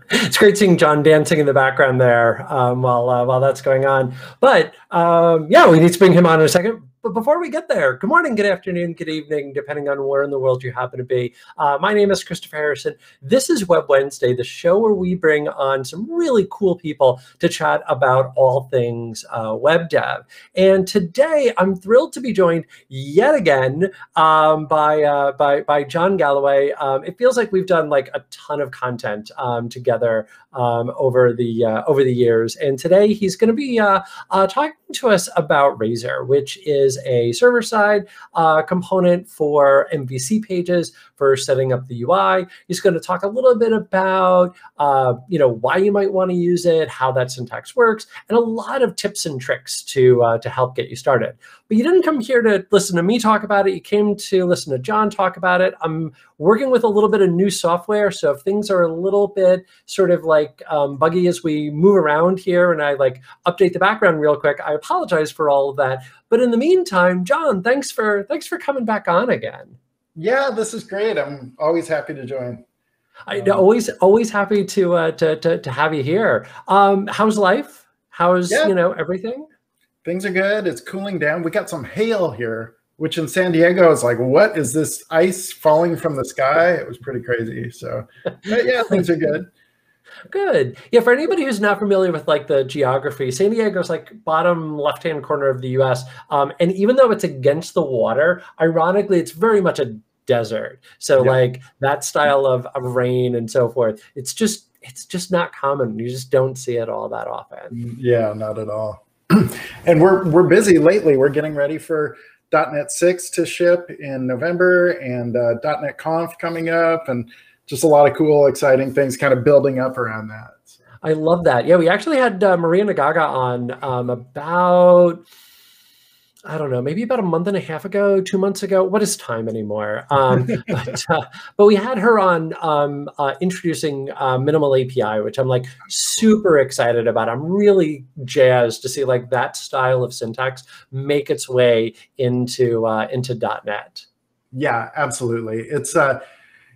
It's great seeing Jon dancing in the background there while that's going on. But yeah, we need to bring him on in a second. But before we get there, good morning, good afternoon, good evening, depending on where in the world you happen to be. My name is Christopher Harrison. This is Web Wednesday, the show where we bring on some really cool people to chat about all things web dev. And today, I'm thrilled to be joined yet again by Jon Galloway. It feels like we've done like a ton of content together over the years, and today he's going to be talking to us about Razer, which is a server-side component for MVC pages for setting up the UI. He's going to talk a little bit about why you might want to use it, how that syntax works, and a lot of tips and tricks to help get you started. But you didn't come here to listen to me talk about it. You came to listen to Jon talk about it. I'm working with a little bit of new software, so if things are a little bit sort of like buggy as we move around here and I like update the background real quick, I apologize for all of that. But in the meantime, Jon, thanks for coming back on again. Yeah, this is great. I'm always happy to join. Always happy to have you here. How's life? How's everything? Things are good. It's cooling down. We got some hail here, which in San Diego is like, what is this ice falling from the sky? It was pretty crazy. So, but yeah, things are good. Good. Yeah, for anybody who's not familiar with like the geography, San Diego's like bottom left-hand corner of the US. And even though it's against the water, ironically, it's very much a desert. So like that style of rain and so forth, it's just not common. You just don't see it all that often. Yeah, not at all. And we're busy lately. We're getting ready for .NET 6 to ship in November and .NET Conf coming up, and just a lot of cool, exciting things kind of building up around that. So. I love that. Yeah, we actually had Maria Nagaga on about, I don't know, maybe about a month and a half ago, 2 months ago. What is time anymore? But we had her on introducing Minimal API, which I'm like super excited about. I'm really jazzed to see like that style of syntax make its way into .NET. Yeah, absolutely.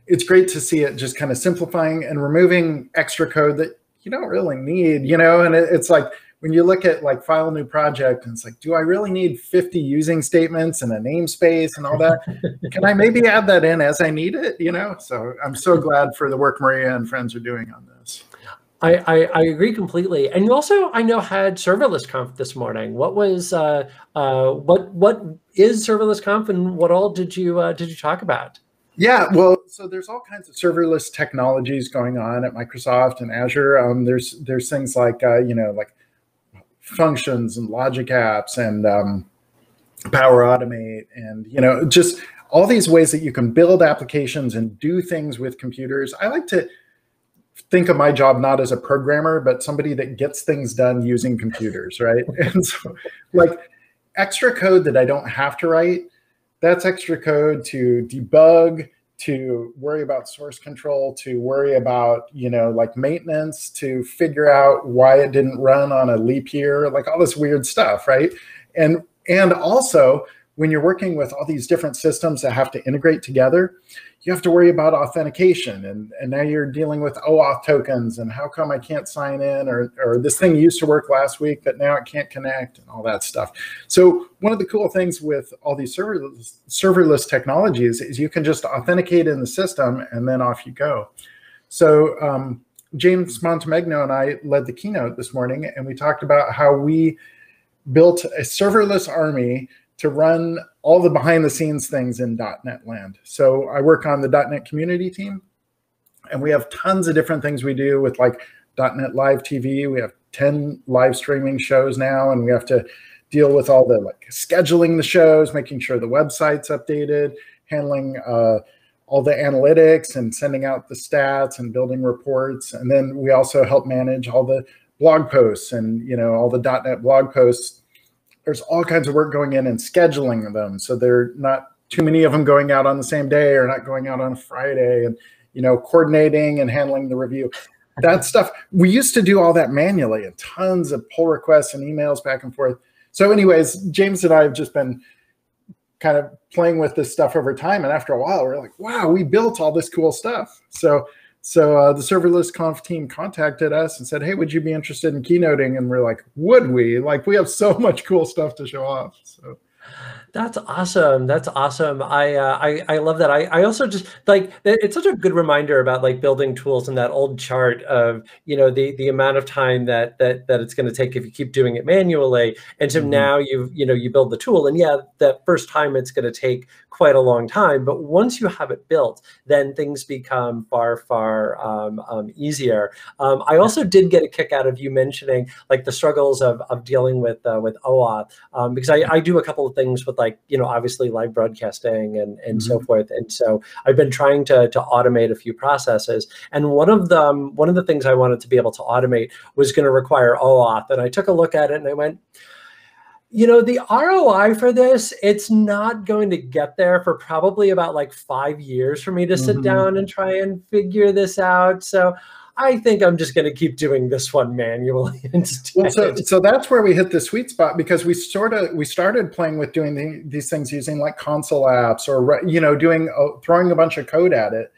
It's great to see it just kind of simplifying and removing extra code that you don't really need, and it's like, when you look at like file new project and it's like, do I really need 50 using statements and a namespace and all that? Can I maybe add that in as I need it? So I'm so glad for the work Maria and friends are doing on this. I agree completely. And you also, I know, had serverless conf this morning. What was what is serverless conf and what all did you talk about? Yeah, well, so there's all kinds of serverless technologies going on at Microsoft and Azure. There's things like like functions and logic apps and Power Automate and just all these ways that you can build applications and do things with computers. I like to think of my job not as a programmer, but somebody that gets things done using computers, right? And so like extra code that I don't have to write, that's extra code to debug, to worry about source control, to worry about, like maintenance, to figure out why it didn't run on a leap year, like all this weird stuff, right? And also, when you're working with all these different systems that have to integrate together, you have to worry about authentication. And now you're dealing with OAuth tokens and how come I can't sign in, or this thing used to work last week, but now it can't connect and all that stuff. So one of the cool things with all these serverless technologies is you can just authenticate in the system and then off you go. So James Montemagno and I led the keynote this morning, and we talked about how we built a serverless army to run all the behind the scenes things in .NET land. So I work on the .NET community team, and we have tons of different things we do with like .NET Live TV. We have 10 live streaming shows now, and we have to deal with all the like scheduling the shows, making sure the website's updated, handling all the analytics and sending out the stats and building reports. And then we also help manage all the blog posts and all the .NET blog posts. There's all kinds of work going in and scheduling them, so they're not too many of them going out on the same day or not going out on a Friday, and coordinating and handling the review. That stuff, we used to do all that manually, and tons of pull requests and emails back and forth. So anyways, James and I have just been kind of playing with this stuff over time. And after a while, we're like, wow, we built all this cool stuff. So the serverless conf team contacted us and said, hey, would you be interested in keynoting? And we're like, would we? Like, we have so much cool stuff to show off. So that's awesome. That's awesome. I love that. I also just like, it's such a good reminder about like building tools and that old chart of, you know, the amount of time that it's going to take if you keep doing it manually. And so now you build the tool, and yeah, that first time it's going to take quite a long time, but once you have it built, then things become far easier. I also did get a kick out of you mentioning like the struggles of dealing with OAuth, because I do a couple of things with, like, you know, obviously live broadcasting and so forth. And so I've been trying to automate a few processes. And one of the things I wanted to be able to automate was going to require OAuth. And I took a look at it and I went, you know, the ROI for this, it's not going to get there for probably about like 5 years for me to sit down and try and figure this out. So I think I'm just going to keep doing this one manually instead. Well, so that's where we hit the sweet spot, because we started playing with doing these things using like console apps, or, you know, throwing a bunch of code at it.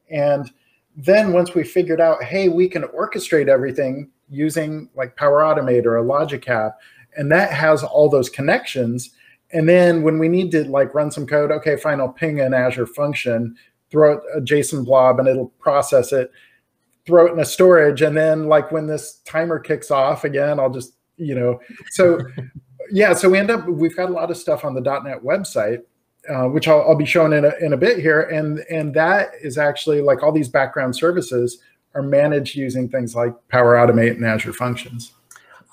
And then once we figured out, hey, we can orchestrate everything using like Power Automate or a Logic app, and that has all those connections. And then when we need to like run some code, okay, fine, I'll ping an Azure function, throw it a JSON blob, and it'll process it, throw it in a storage. And then like when this timer kicks off again, I'll just, you know, so yeah, so we've got a lot of stuff on the .NET website, which I'll be showing in a bit here. And that is actually like all these background services are managed using things like Power Automate and Azure Functions.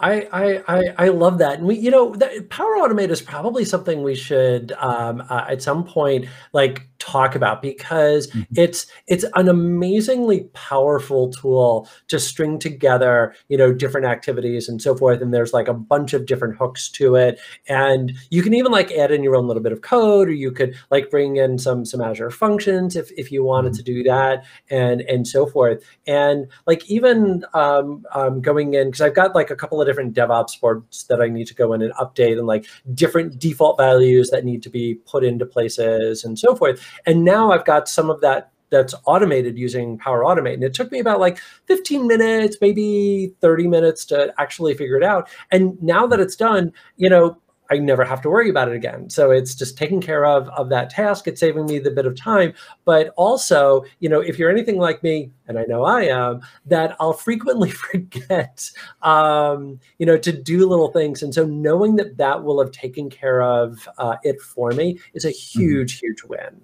I love that. And we, you know, Power Automate is probably something we should at some point like talk about, because it's an amazingly powerful tool to string together, you know, different activities and so forth. And there's like a bunch of different hooks to it. And you can even like add in your own little bit of code, or you could like bring in some Azure functions if you wanted to do that, and so forth. And like even going in, because I've got like a couple of different DevOps boards that I need to go in and update, and like different default values that need to be put into places and so forth. And now I've got some of that that's automated using Power Automate. And it took me about like 15 minutes, maybe 30 minutes to actually figure it out. And now that it's done, you know, I never have to worry about it again. So it's just taking care of that task. It's saving me the bit of time. But also, you know, if you're anything like me, and I know I am, that I'll frequently forget, you know, to do little things. And so knowing that will have taken care of it for me is a huge, huge win.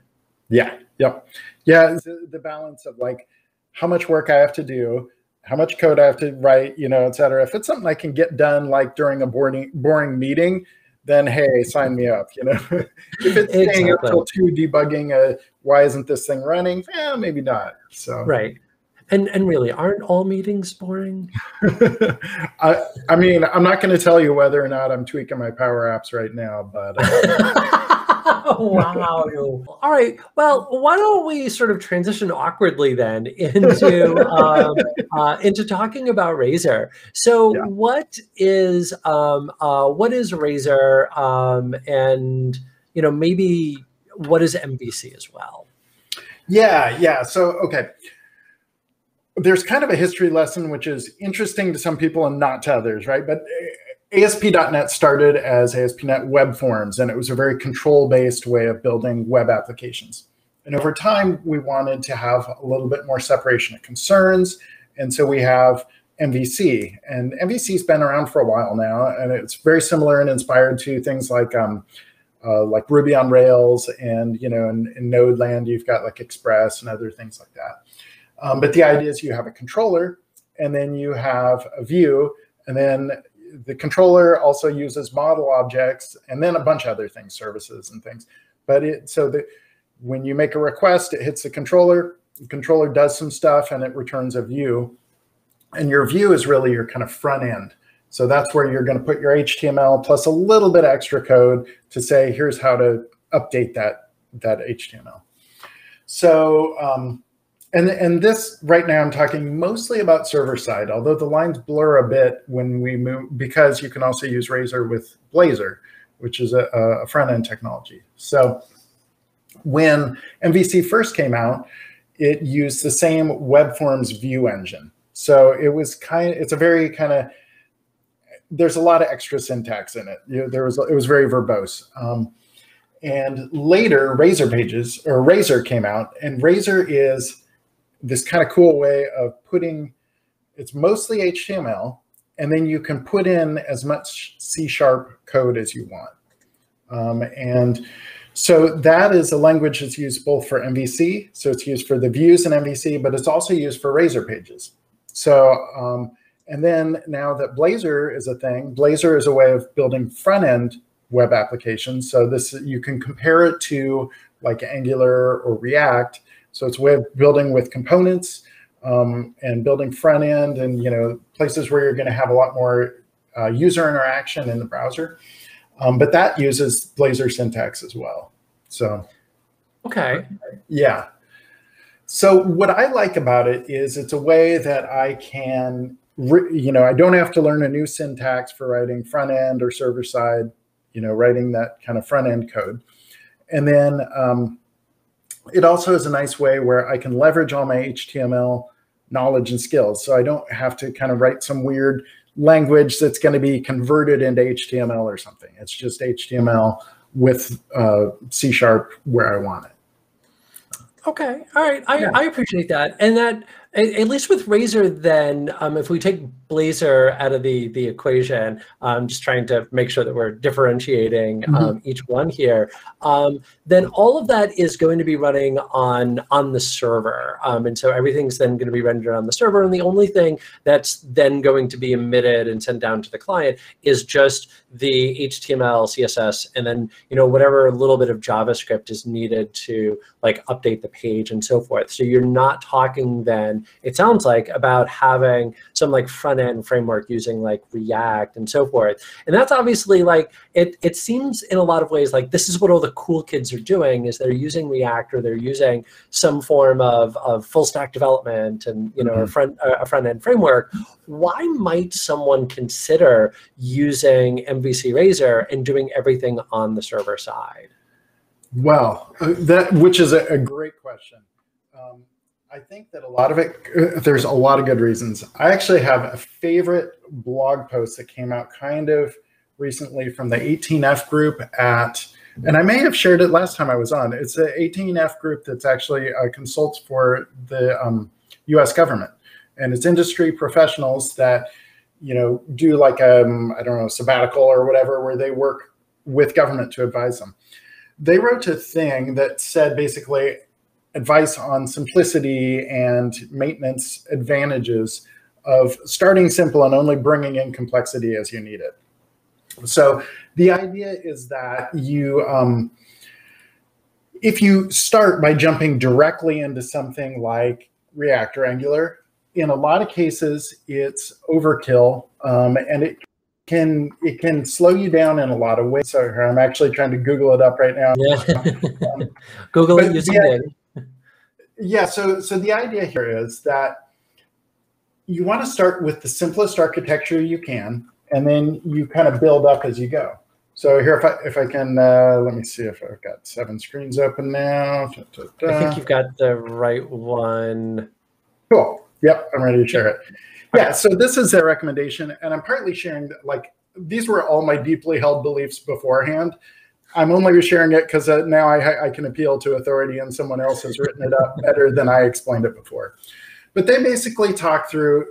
Yeah. Yep. Yeah. The balance of like how much work I have to do, how much code I have to write, you know, et cetera. If it's something I can get done like during a boring meeting, then hey, sign me up, you know. If it's staying up till 2 debugging why isn't this thing running? Maybe not. So right. And really, aren't all meetings boring? I mean, I'm not going to tell you whether or not I'm tweaking my Power Apps right now, but wow. All right. Well, why don't we sort of transition awkwardly then into talking about Razer? So, yeah. What is Razer, and you know, maybe what is MVC as well? Yeah. So, okay. There's kind of a history lesson, which is interesting to some people and not to others, right? But ASP.NET started as ASP.NET Web Forms, and it was a very control-based way of building web applications. And over time, we wanted to have a little bit more separation of concerns, and so we have MVC. And MVC's been around for a while now, and it's very similar and inspired to things like Ruby on Rails, and you know, in Node land, you've got like Express and other things like that. But the idea is you have a controller, and then you have a view, and then the controller also uses model objects, and then a bunch of other things, services and things. But when you make a request, it hits the controller does some stuff, and it returns a view. And your view is really your kind of front end. So that's where you're going to put your HTML plus a little bit of extra code to say, here's how to update that HTML. So, and this right now, I'm talking mostly about server side, although the lines blur a bit when we move, because you can also use Razer with Blazor, which is a front-end technology. So when MVC first came out, it used the same web forms view engine. So it's a very kind of, there's a lot of extra syntax in it. It was very verbose. And later, Razer came out, and Razer is this kind of cool way of it's mostly HTML, and then you can put in as much C# code as you want. And so that is a language that's used both for MVC, so it's used for the views in MVC, but it's also used for Razer pages. So, and then now that Blazor is a thing, Blazor is a way of building front-end web applications. So you can compare it to like Angular or React. So it's a way of building with components and building front end and places where you're going to have a lot more user interaction in the browser. But that uses Blazor syntax as well. So okay, yeah. So what I like about it is it's a way that I can, I don't have to learn a new syntax for writing front end or server side. Writing that kind of front end code. And then it also is a nice way where I can leverage all my HTML knowledge and skills. So I don't have to kind of write some weird language that's going to be converted into HTML or something. It's just HTML with C# where I want it. Okay, all right, I appreciate that. And that, at least with Razer then, if we take Blazor out of the equation, just trying to make sure that we're differentiating each one here, then all of that is going to be running on the server. And so everything's then going to be rendered on the server, and the only thing that's then going to be emitted and sent down to the client is just the HTML, CSS, and then whatever little bit of JavaScript is needed to like update the page and so forth. So you're not talking then, it sounds like, about having some like front end framework using like React and so forth. And that's obviously like, it seems in a lot of ways like this is what all the cool kids are doing, is they're using React or they're using some form of full stack development and a front end framework. Why might someone consider using MVC Razer and doing everything on the server side? Well, which is a great question. I think that a lot of it, there's a lot of good reasons. I actually have a favorite blog post that came out kind of recently from the 18F group and I may have shared it last time I was on. It's the 18F group that's actually consults for the US government. And it's industry professionals that, do like I don't know, sabbatical or whatever, where they work with government to advise them. They wrote a thing that said basically advice on simplicity and maintenance advantages of starting simple and only bringing in complexity as you need it. So the idea is that if you start by jumping directly into something like React or Angular, in a lot of cases, it's overkill, and it can slow you down in a lot of ways. So I'm actually trying to Google it up right now. Yeah. Google it using it. Yeah, so the idea here is that you want to start with the simplest architecture you can, and then you kind of build up as you go. So here, if I can, let me see if I've got 7 screens open now. I think you've got the right one. Cool. Yep, I'm ready to share it. Yeah, so this is their recommendation, and I'm partly sharing, like, these were all my deeply held beliefs beforehand. I'm only sharing it because now I can appeal to authority and someone else has written it up better than I explained it before. But they basically talk through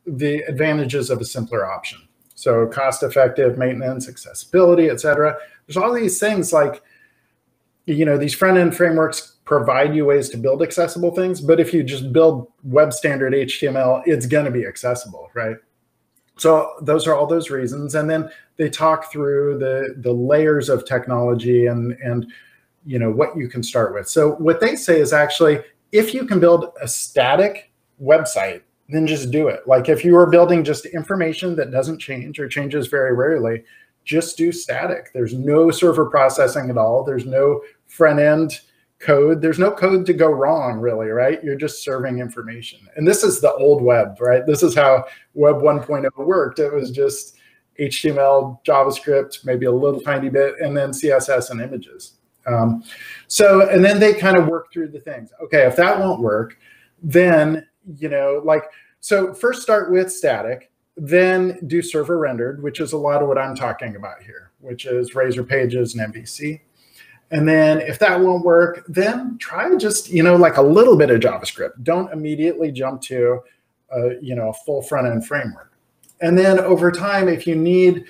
the advantages of a simpler option. So cost-effective maintenance, accessibility, et cetera. There's all these things like, these front-end frameworks provide you ways to build accessible things, but if you just build web standard HTML, it's going to be accessible, right? So those are all those reasons. And then they talk through the layers of technology and what you can start with. So what they say is actually, if you can build a static website, then just do it. Like if you are building just information that doesn't change or changes very rarely, just do static. There's no server processing at all. There's no front end code. There's no code to go wrong, really, right? You're just serving information. And this is the old web, right? This is how Web 1.0 worked. It was just, HTML, JavaScript, maybe a little tiny bit, and then CSS and images. And then they kind of work through the things. Okay, if that won't work, then, so first start with static, then do server rendered, which is a lot of what I'm talking about here, which is Razer Pages and MVC. And then if that won't work, then try just, like a little bit of JavaScript. Don't immediately jump to, a full front-end framework. And then over time, if you need,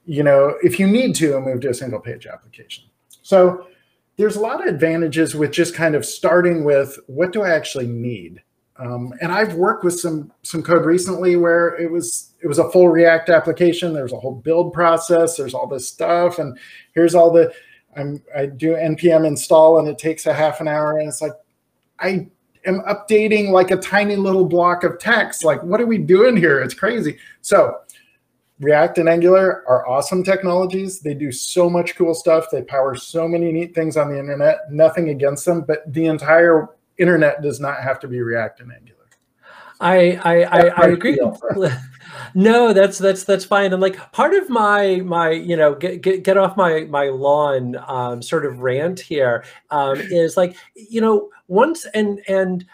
to move to a single page application. So there's a lot of advantages with just kind of starting with what do I actually need? And I've worked with some code recently where it was a full React application. There's a whole build process. There's all this stuff, and here's all the I do npm install, and it takes a half an hour, and it's like I am updating like a tiny little block of text. Like, what are we doing here? It's crazy. So React and Angular are awesome technologies. They do so much cool stuff. They power so many neat things on the internet. Nothing against them, but the entire internet does not have to be React and Angular. I agree. No, that's fine. And like part of my get off my lawn sort of rant here is like, once and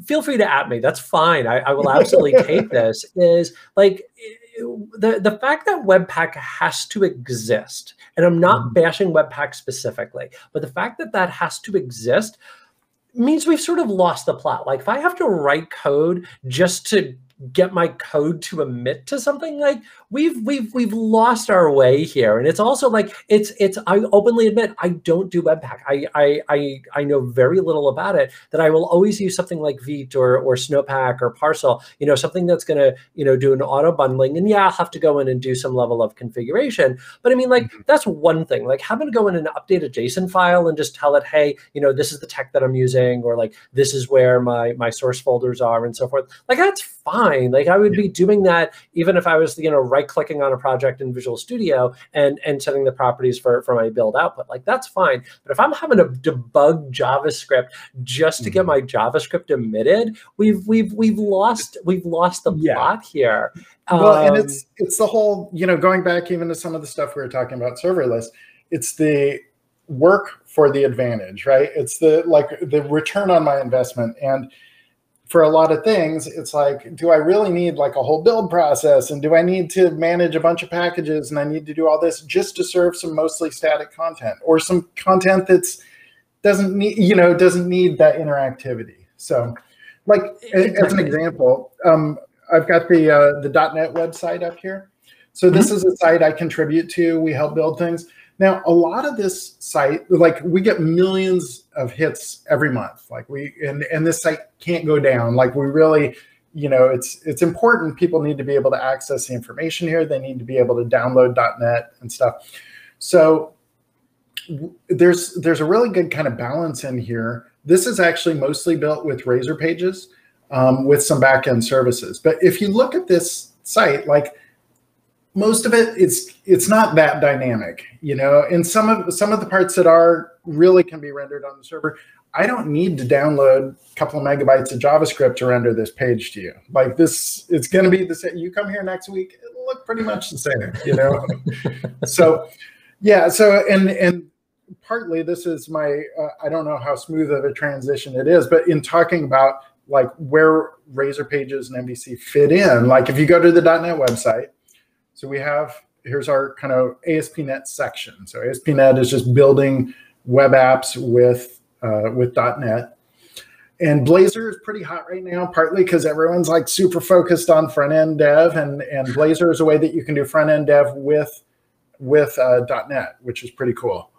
feel free to at me. That's fine. I will absolutely take this. Is like the fact that Webpack has to exist, and I'm not bashing Webpack specifically, but the fact that that has to exist means we've sort of lost the plot. Like if I have to write code just to get my code to emit to something, like we've lost our way here. And it's also like I openly admit I don't do Webpack. I know very little about it. That I will always use something like Vite or Snowpack or Parcel, something that's gonna do an auto bundling. And yeah, I'll have to go in and do some level of configuration. But I mean, like that's one thing. Like having to go in and update a JSON file and just tell it, hey, this is the tech that I'm using, or like this is where my source folders are and so forth. Like that's fine. Like I would be doing that even if I was, right-clicking on a project in Visual Studio and setting the properties for my build output. Like that's fine. But if I'm having to debug JavaScript just to get my JavaScript emitted, we've lost the plot here. Well, and it's the whole, going back even to some of the stuff we were talking about serverless, it's the work for the advantage, right? It's the return on my investment. And for a lot of things, it's like, do I really need like a whole build process? And do I need to manage a bunch of packages? And I need to do all this just to serve some mostly static content, or some content that's doesn't need that interactivity. So like as an example, I've got the .NET website up here. So this is a site I contribute to. We help build things. Now, a lot of this site, like we get millions of hits every month. Like and this site can't go down. Like we really, it's important. People need to be able to access the information here. They need to be able to download .NET and stuff. So there's a really good kind of balance in here. This is actually mostly built with Razer Pages with some backend services. But if you look at this site, like most of it, it's not that dynamic, and some of the parts that are really can be rendered on the server. I don't need to download a couple of megabytes of JavaScript to render this page to you. Like this, it's going to be the same. You come here next week, it'll look pretty much the same, So yeah, so and partly this is my I don't know how smooth of a transition it is, but in talking about like where Razer Pages and MVC fit in, like if you go to the .NET website. So here's our kind of ASP.NET section. So ASP.NET is just building web apps with .NET. And Blazor is pretty hot right now, partly because everyone's like super focused on front-end dev, and Blazor is a way that you can do front-end dev with .NET, which is pretty cool.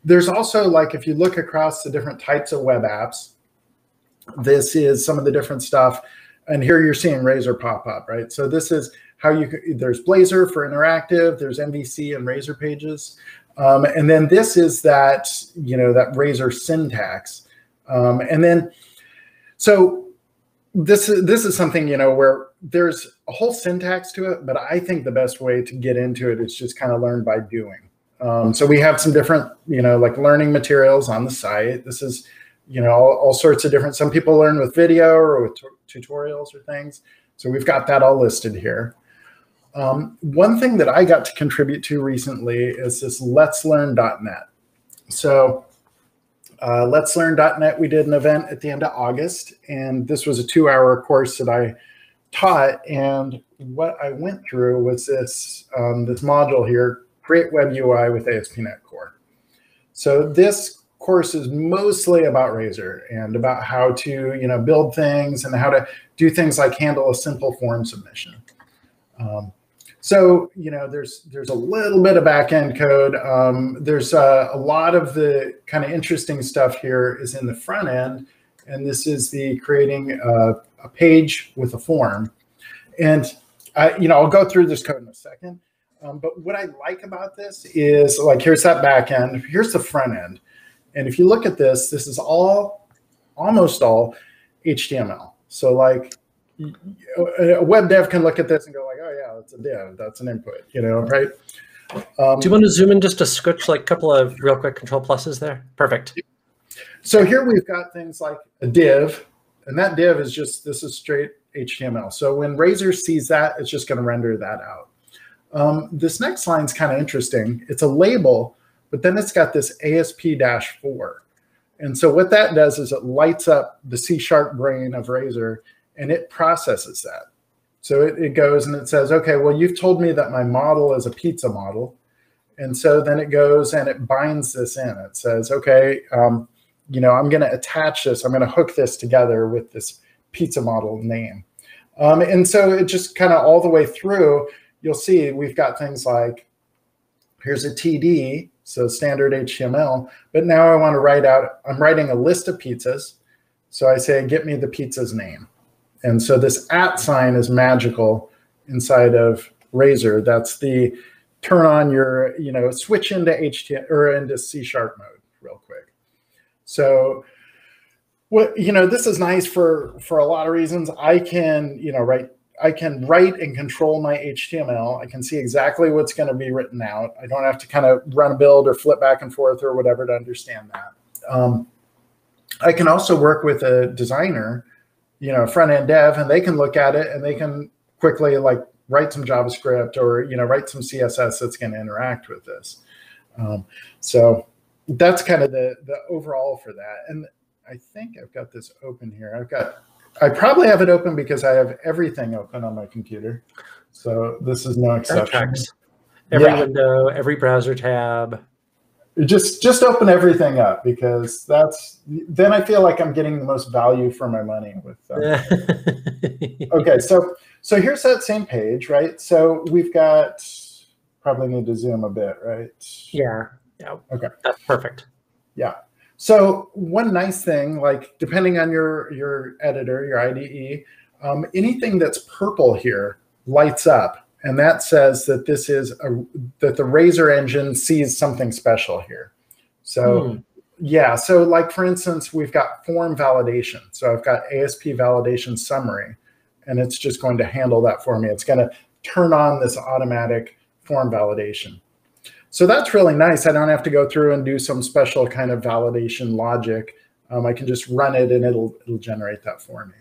There's also, like, if you look across the different types of web apps, this is some of the different stuff. And here you're seeing Razer pop up, right? So this is how there's Blazor for interactive, there's MVC and Razer Pages. And then this is that, that Razer syntax. And then, so this is something, where there's a whole syntax to it, but I think the best way to get into it is just kind of learn by doing. So we have some different, like learning materials on the site. This is, all sorts of different, some people learn with video or with tutorials or things. So we've got that all listed here. One thing that I got to contribute to recently is this Let's Learn.net. So Let's Learn.net, we did an event at the end of August, and this was a 2-hour course that I taught. And what I went through was this, this module here, Create Web UI with ASP.NET Core. So this course is mostly about Razer and about how to build things and how to do things like handle a simple form submission. So there's a little bit of back-end code. There's a lot of the kind of interesting stuff here is in the front end, and this is the creating a page with a form. And I'll go through this code in a second. But what I like about this is, like, here's that back end, here's the front end. And if you look at this, this is almost all HTML. So like a web dev can look at this and go like, oh yeah, that's a div, that's an input, right? Do you want to zoom in just a scotch, like a couple of real quick control pluses there? Perfect. So here we've got things like a div, and that div is just, this is straight HTML. So when Razer sees that, it's just going to render that out. This next line is kind of interesting. It's a label, but then it's got this ASP-4. And so what that does is it lights up the C# brain of Razer, and it processes that. So it goes and it says, okay, well, you've told me that my model is a pizza model. And so then it goes and it binds this in. It says, okay, I'm going to attach this. I'm going to hook this together with this pizza model name. And so it just kind of all the way through, you'll see we've got things like, here's a TD, so standard HTML, but now I want to write out, I'm writing a list of pizzas. So I say, get me the pizza's name. And so this @ sign is magical inside of Razer. That's the turn on your, switch into HTML or into C# mode real quick. So this is nice for a lot of reasons. I can, I can write and control my HTML. I can see exactly what's going to be written out. I don't have to kind of run a build or flip back and forth or whatever to understand that. I can also work with a designer, front-end dev, and they can look at it and they can quickly like write some JavaScript or, write some CSS that's going to interact with this. So that's kind of the overall for that. And I think I've got this open here. I probably have it open because I have everything open on my computer. So this is no exception. Every window, every browser tab. Just open everything up, because then I feel like I'm getting the most value for my money with Okay, so here's that same page, right? So we've got, probably need to zoom a bit, right? Yeah. Okay. That's perfect. Yeah. So one nice thing, like depending on your editor, your IDE, anything that's purple here lights up. And that says that this is that the Razer engine sees something special here. So yeah, so like for instance, we've got form validation. So I've got ASP validation summary, and it's just going to handle that for me. It's going to turn on this automatic form validation. So that's really nice. I don't have to go through and do some special kind of validation logic. I can just run it and it'll generate that for me.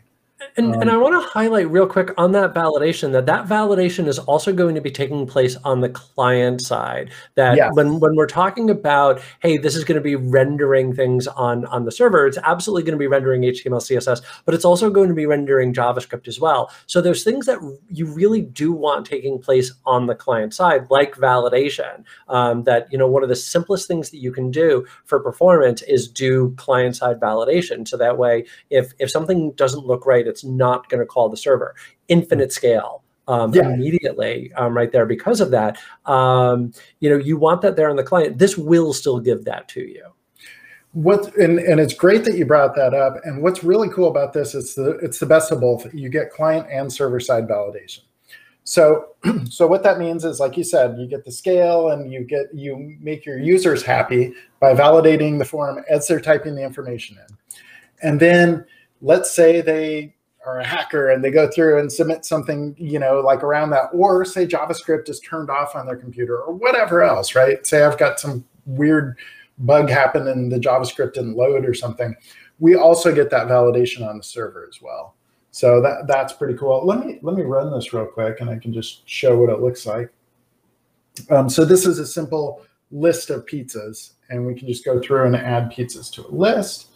And I want to highlight real quick on that validation that validation is also going to be taking place on the client side. That yes. when we're talking about, hey, this is going to be rendering things on the server, it's absolutely going to be rendering HTML, CSS, but it's also going to be rendering JavaScript as well. So there's things that you really do want taking place on the client side, like validation. That one of the simplest things that you can do for performance is do client side validation. So that way, if something doesn't look right, it's not going to call the server. Infinite scale immediately right there because of that. You want that there on the client. This will still give that to you. And it's great that you brought that up. And what's really cool about this is it's the best of both. You get client and server side validation. So what that means is, like you said, you get the scale and you make your users happy by validating the form as they're typing the information in. And then let's say they are a hacker and they go through and submit something, like around that, or say JavaScript is turned off on their computer or whatever else, right? Say I've got some weird bug happen and the JavaScript didn't load or something. We also get that validation on the server as well. So that's pretty cool. Let me run this real quick, and I can just show what it looks like. So this is a simple list of pizzas, and we can just go through and add pizzas to a list.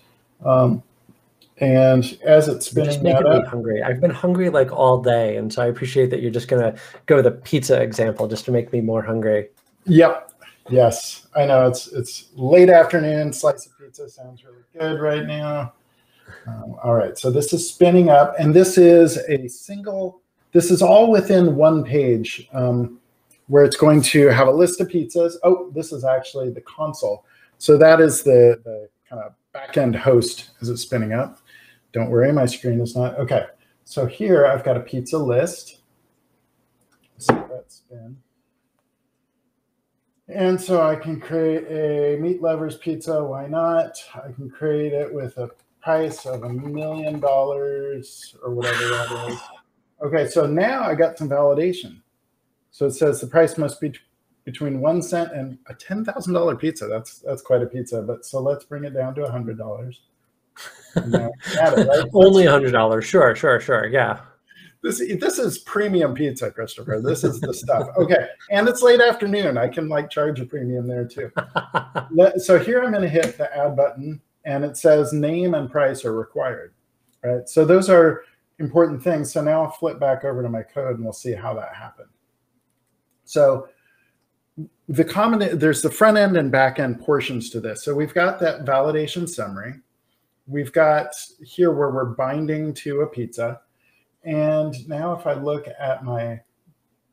And as it's spinning that up, me hungry. I've been hungry like all day, and so I appreciate that you're just going to go with a pizza example just to make me more hungry. Yep. Yes, I know it's late afternoon. Slice of pizza sounds really good right now. All right, so this is spinning up, and this is this is all within one page where it's going to have a list of pizzas. Oh, this is actually the console. So that is the kind of back-end host as it's spinning up. Don't worry, my screen is not. Okay, so here I've got a pizza list. Let's see that spin. And so I can create a meat lovers pizza. Why not? I can create it with a price of $1 million or whatever that is. Okay, so now I got some validation. So it says the price must be between 1 cent and a $10,000 pizza. That's quite a pizza. But so let's bring it down to $100. Right? Only $100. Sure. Yeah. This is premium pizza, Christopher. This is the stuff. Okay, and it's late afternoon. I can charge a premium there too. So here I'm going to hit the add button, and it says name and price are required. Right. So those are important things. So now I'll flip back over to my code, and we'll see how that happened. So there's the front end and back end portions to this. So we've got that validation summary. We've got here where we're binding to a pizza. And now if I look at my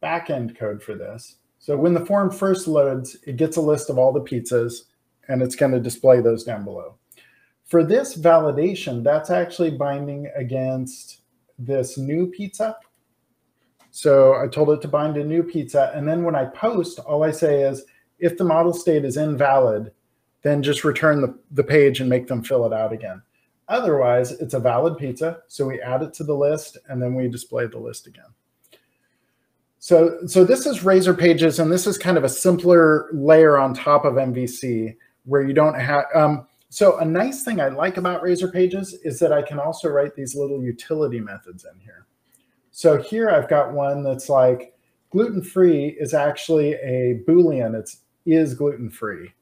back-end code for this, so when the form first loads, it gets a list of all the pizzas, and it's going to display those down below. For this validation, that's actually binding against this new pizza. So I told it to bind a new pizza, and then when I post, all I say is, if the model state is invalid, then just return the page and make them fill it out again. Otherwise, it's a valid pizza, so we add it to the list, and then we display the list again. So this is Razer Pages, and this is kind of a simpler layer on top of MVC where you don't have... so a nice thing I like about Razer Pages is that I can also write these little utility methods in here. So here I've got one that's like gluten-free is actually a Boolean. It is gluten-free.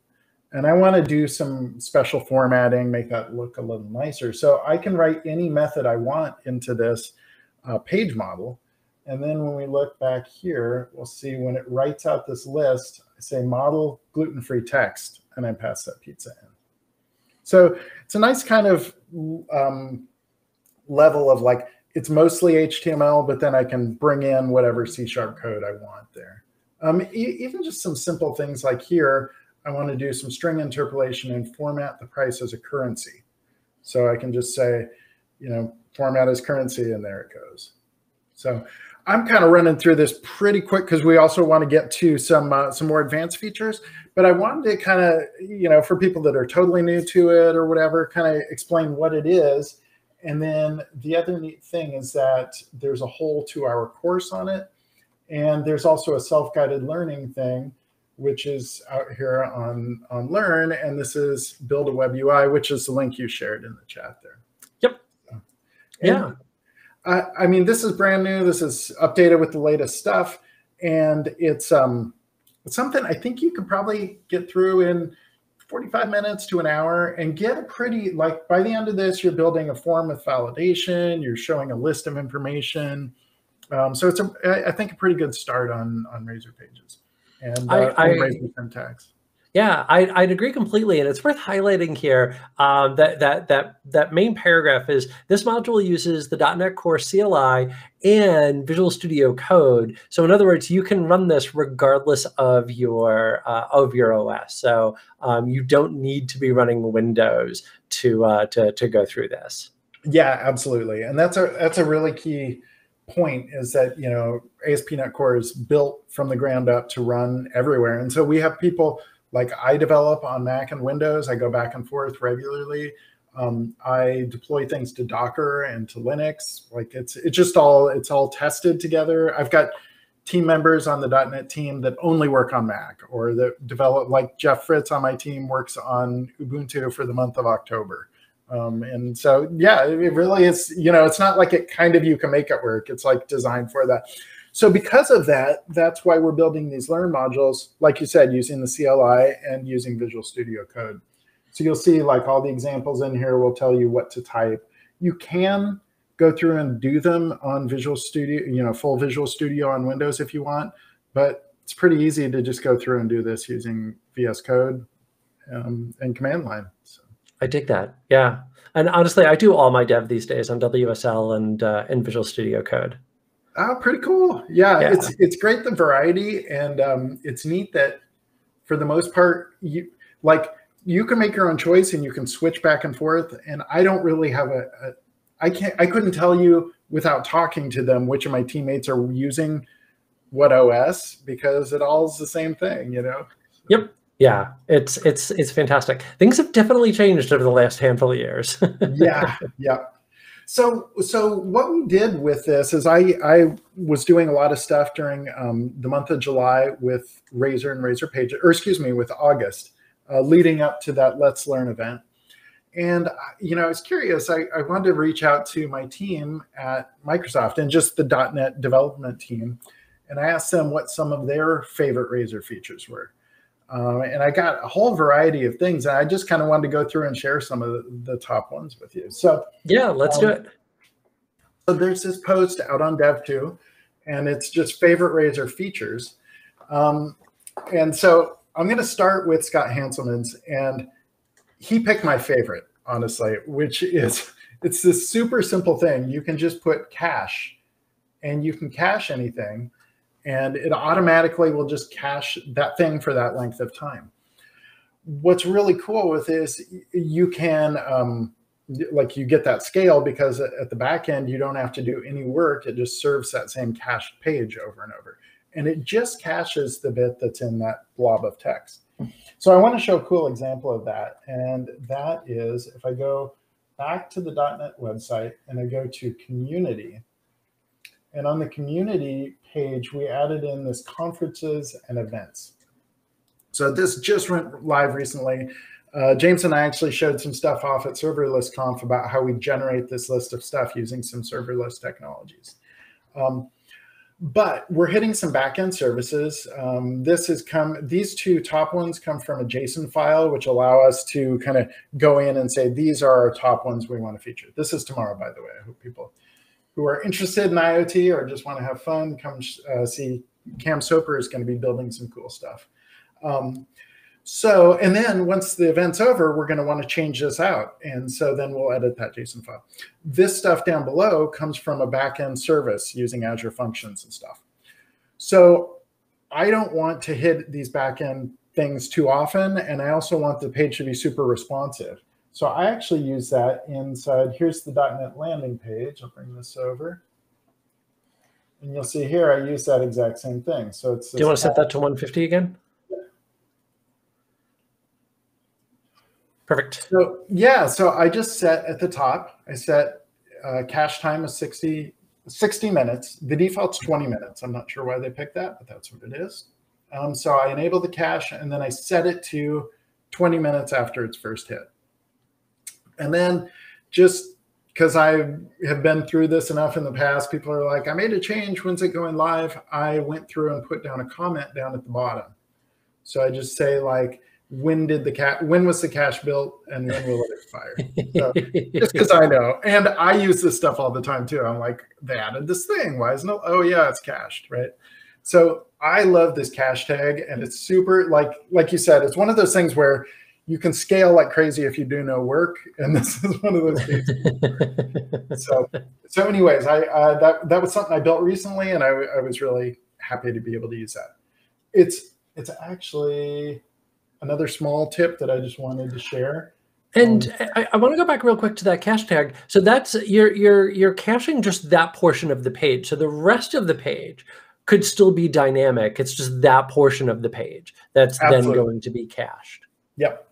And I want to do some special formatting, make that look a little nicer. So I can write any method I want into this page model. And then when we look back here, we'll see when it writes out this list, I say model gluten-free text, and I pass that pizza in. So it's a nice kind of level of it's mostly HTML, but then I can bring in whatever C# code I want there. Even just some simple things like here, I want to do some string interpolation and format the price as a currency. So I can just say, format as currency, and there it goes. So I'm kind of running through this pretty quick because we also want to get to some more advanced features. But I wanted to kind of, for people that are totally new to it or whatever, kind of explain what it is. And then the other neat thing is that there's a whole 2-hour course on it. And there's also a self-guided learning thing, which is out here on Learn, and this is Build a Web UI, which is the link you shared in the chat there. Yep. Yeah. I mean, this is brand new. This is updated with the latest stuff, and it's something I think you could probably get through in 45 minutes to an hour and get a pretty, by the end of this, you're building a form with validation, you're showing a list of information. So it's, I think, a pretty good start on Razer Pages. And Razer syntax. Yeah, I'd agree completely, and it's worth highlighting here that main paragraph is this module uses the .NET Core CLI and Visual Studio Code. So in other words, you can run this regardless of your OS. So you don't need to be running Windows to go through this. Yeah, absolutely, and that's a really key point, is that ASP.NET Core is built from the ground up to run everywhere, and so we have people. I develop on Mac and Windows. I go back and forth regularly. I deploy things to Docker and to Linux. It's all tested together. I've got team members on the .NET team that only work on Mac, or that develop, like Jeff Fritz on my team works on Ubuntu for the month of October. And so, yeah, it really is, it's not like you can make it work. It's like designed for that. So because of that, that's why we're building these Learn modules, like you said, using the CLI and using Visual Studio Code. So you'll see like all the examples in here will tell you what to type. You can go through and do them on Visual Studio, full Visual Studio on Windows if you want, but it's pretty easy to just go through and do this using VS Code and command line. So. I dig that. Yeah. And honestly, I do all my dev these days on WSL and in Visual Studio Code. Oh, pretty cool. Yeah. It's great, the variety. And it's neat that for the most part, you can make your own choice and you can switch back and forth. And I don't really have I couldn't tell you without talking to them which of my teammates are using what OS, because it all is the same thing, Yep. Yeah, it's fantastic. Things have definitely changed over the last handful of years. Yeah. So what we did with this is I was doing a lot of stuff during the month of July with Razer and Razer Pages, or excuse me, with August, leading up to that Let's Learn event. And, I was curious. I wanted to reach out to my team at Microsoft and just the .NET development team. And I asked them what some of their favorite Razer features were. And I got a whole variety of things. And I just kind of wanted to go through and share some of the top ones with you. So yeah, let's do it. So there's this post out on Dev2, and it's just favorite Razer features. And so I'm going to start with Scott Hanselman's, and he picked my favorite, honestly, which is, it's this super simple thing. You can just put cache, and you can cache anything, and it automatically will just cache that thing for that length of time. What's really cool with this, you can, you get that scale because at the back end, you don't have to do any work. It just serves that same cached page over and over. And it just caches the bit that's in that blob of text. So I want to show a cool example of that. And that is, if I go back to the .NET website and I go to community, and on the community page, we added in this conferences and events. So this just went live recently. James and I actually showed some stuff off at Serverless Conf about how we generate this list of stuff using some serverless technologies. But we're hitting some backend services. These two top ones come from a JSON file, which allow us to kind of go in and say, these are our top ones we want to feature. This is tomorrow, by the way. I hope people who are interested in IoT or just want to have fun, come see Cam Soper is going to be building some cool stuff. And then once the event's over, we're going to want to change this out. And so then we'll edit that JSON file. This stuff down below comes from a backend service using Azure Functions and stuff. So I don't want to hit these backend things too often. And I also want the page to be super responsive. So I actually use that inside. Here's the .NET landing page. I'll bring this over. And you'll see here, I use that exact same thing. So it's. Do you want to set that to 150 again? Perfect. So yeah, so I just set at the top, I set cache time of 60 minutes. The default's 20 minutes. I'm not sure why they picked that, but that's what it is. So I enable the cache, and then I set it to 20 minutes after its first hit. And then just because I have been through this enough in the past, people are like, I made a change. When's it going live? I went through and put down a comment down at the bottom. So I just say like, when was the cache built and when will it expire? So, just because I know. And I use this stuff all the time too. I'm like, they added this thing. Why isn't it? Oh yeah, it's cached, right? So I love this cache tag, and it's super, like you said, it's one of those things where you can scale like crazy if you do no work. And this is one of those cases. So anyways, that was something I built recently, and I was really happy to be able to use that. It's actually another small tip that I just wanted to share. And I want to go back real quick to that cache tag. So that's you're caching just that portion of the page. So the rest of the page could still be dynamic. It's just that portion of the page that's then going to be cached. Yep.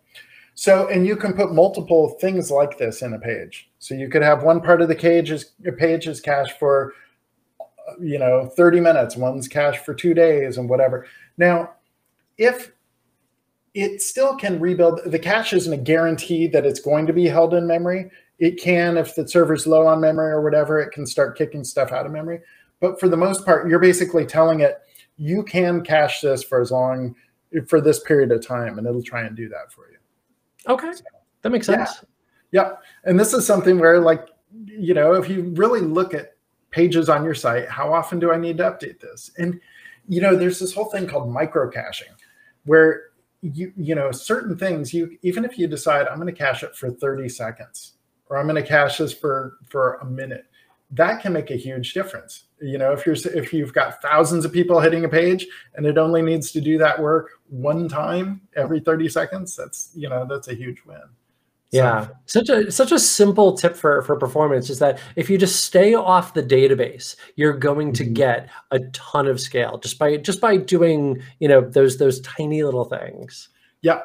So, and you can put multiple things like this in a page. So you could have one part of the page is cached for, 30 minutes. One's cached for 2 days and whatever. Now, if it still can rebuild. The cache isn't a guarantee that it's going to be held in memory. It can, if the server's low on memory or whatever, it can start kicking stuff out of memory. But for the most part, you're basically telling it, you can cache this for this period of time, and it'll try and do that for you. Okay, that makes sense. Yeah. And this is something where, like, you know, if you really look at pages on your site, how often do I need to update this? And, you know, there's this whole thing called micro caching, where you know, certain things, even if you decide I'm going to cache it for 30 seconds, or I'm going to cache this for a minute, that can make a huge difference. You know, if you've got thousands of people hitting a page and it only needs to do that work one time every 30 seconds, that's a huge win. Yeah, such a simple tip for performance is that if you just stay off the database, you're going to get a ton of scale just by doing, you know, those tiny little things. Yeah.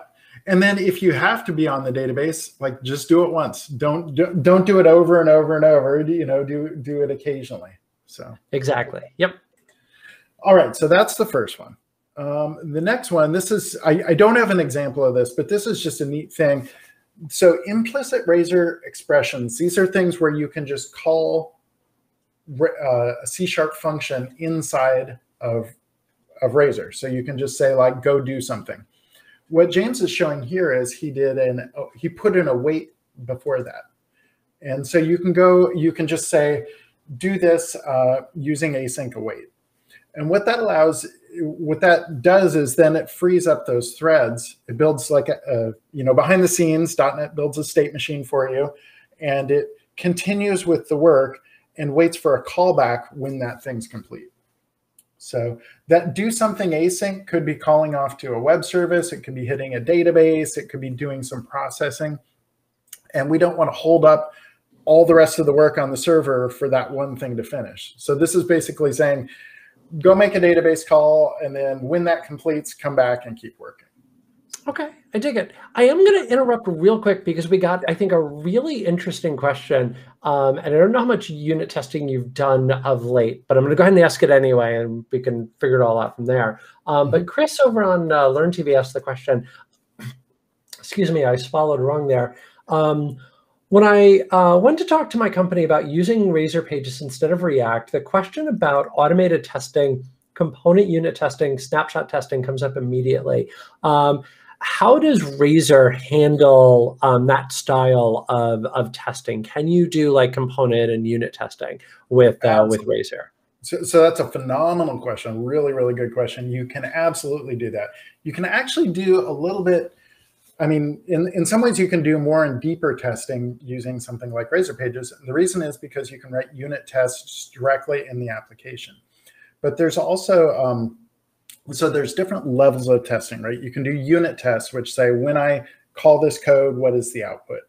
And then if you have to be on the database, like, just do it once. Don't do it over and over and over. You know, do it occasionally. So exactly. Yep. All right. So that's the first one. The next one, this is, I don't have an example of this, but this is just a neat thing. So implicit Razer expressions, these are things where you can just call a C# function inside of Razer. So you can just say, like, go do something. What James is showing here is he put in a wait before that. And so you can just say, do this using async await. And what that does is then it frees up those threads. It builds like behind the scenes, .NET builds a state machine for you, and it continues with the work and waits for a callback when that thing's complete. So that do something async could be calling off to a web service. It could be hitting a database. It could be doing some processing. And we don't want to hold up all the rest of the work on the server for that one thing to finish. So this is basically saying, go make a database call, and then when that completes, come back and keep working. Okay, I dig it. I am going to interrupt real quick because we got, I think, a really interesting question. And I don't know how much unit testing you've done of late, but I'm going to go ahead and ask it anyway, and we can figure it all out from there. But Chris over on Learn TV asked the question, excuse me, I swallowed wrong there. When I went to talk to my company about using Razer Pages instead of React, the question about automated testing, component unit testing, snapshot testing comes up immediately. How does Razer handle that style of testing? Can you do like component and unit testing with Razer? So that's a phenomenal question. Really, really good question. You can absolutely do that. You can actually do a little bit. I mean, in some ways, you can do more and deeper testing using something like Razer Pages. And the reason is because you can write unit tests directly in the application. But there's also, so there's different levels of testing, right? You can do unit tests, which say, when I call this code, what is the output?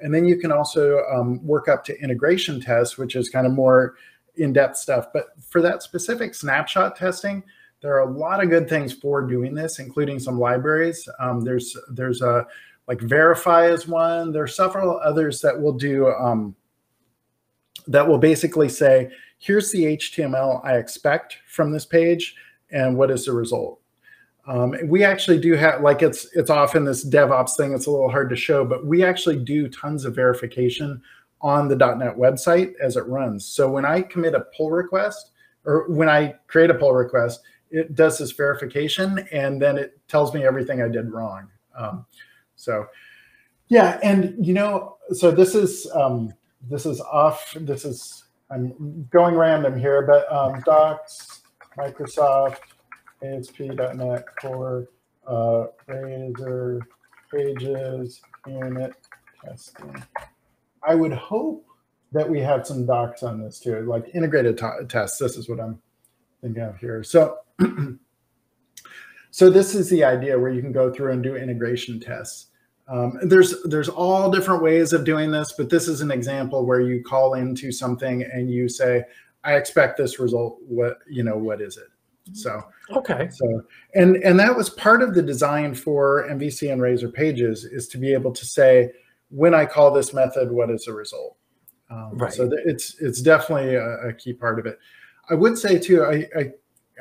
And then you can also work up to integration tests, which is kind of more in-depth stuff. But for that specific snapshot testing, there are a lot of good things for doing this, including some libraries. There's like Verify is one. There are several others that will do, that will basically say, here's the HTML I expect from this page, and what is the result? We actually do have, like, it's often this DevOps thing, it's a little hard to show, but we actually do tons of verification on the .NET website as it runs. So when I commit a pull request, or when I create a pull request, it does this verification, and then it tells me everything I did wrong. So yeah, and you know, so this is I'm going random here, but Docs, Microsoft, ASP.NET Core, Razer Pages, unit testing. I would hope that we have some docs on this too, like integrated tests. This is what I'm thinking of here. So, so this is the idea where you can go through and do integration tests. There's all different ways of doing this, but this is an example where you call into something and you say, I expect this result. What is it? So, okay. So, and that was part of the design for MVC and Razer Pages, is to be able to say, when I call this method, what is the result? Right. So it's definitely a key part of it. I would say too,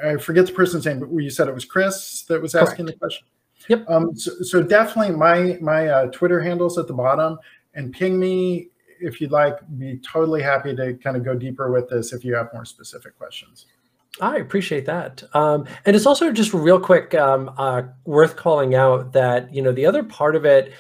I forget the person's name, but you said it was Chris that was asking the question. Yep. So definitely my Twitter handle's at the bottom, and ping me if you'd like. Be totally happy to kind of go deeper with this if you have more specific questions. I appreciate that. And it's also just real quick worth calling out that, the other part of it